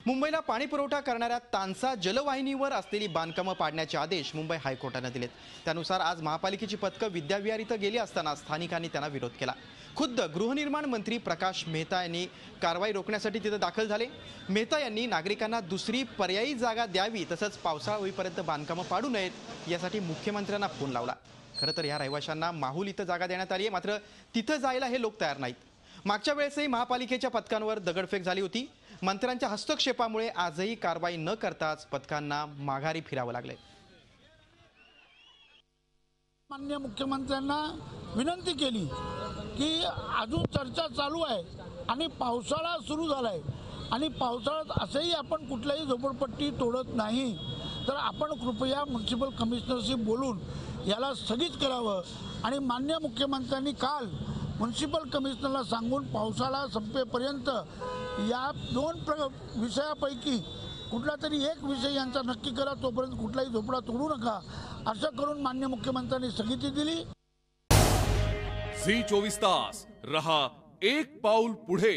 मुंबईला पाणी पुरवठा करणाऱ्या तानसा जलवाहिनीवर असलेली बांधकामं पाडण्याचे आदेश मुंबई हायकोर्टाने दिलेत। त्यानुसार आज महापालिकेची पथकं विद्याविहार इथं गेली असताना स्थानिकांनी त्यांना विरोध केला। खुद्द गृहनिर्माण मंत्री प्रकाश मेहता यांनी कारवाई रोखण्यासाठी तिथे दाखल झाले। मेहता यांनी नागरिकांना दुसरी पर्यायी जागा द्यावी, तसंच पावसाळा होईपर्यंत बांधकामं पाडू नयेत यासाठी मुख्यमंत्र्यांना फोन लावला। खरं तर या रहिवाशांना माहुल इथं जागा देण्यात आली आहे, मात्र तिथं जायला हे लोक तयार नाहीत। मागच्या वेळेसही महापालिकेच्या पथकांवर दगडफेक झाली होती। मंत्र्यांच्या हस्तक्षेपामुळे आजही कारवाई न करताच पथकांना माघारी फिरावं लागले। माननीय मुख्यमंत्र्यांना विनंती केली की अजून चर्चा चालू आहे आणि पावसाळा सुरू झालाय आणि पावसाळ्यात असेही आपण कुठल्याही झोपडपट्टी तोडत नाही, तर आपण कृपया म्युनिसिपल कमिशनरशी बोलून याला स्थगित करावं। आणि माननीय मुख्यमंत्र्यांनी काल म्युनिसिपल कमिशनरला सांगून पावसाळा संपेपर्यंत या दोन विषयापैकी कुठला तरी एक विषय यांचा नक्की करा, तोपर्यंत कुठलाही झोपडा तोडू नका, असं करून माननीय मुख्यमंत्र्यांनी स्थगिती दिली। झी 24 तास रहा एक पाऊल पुढे।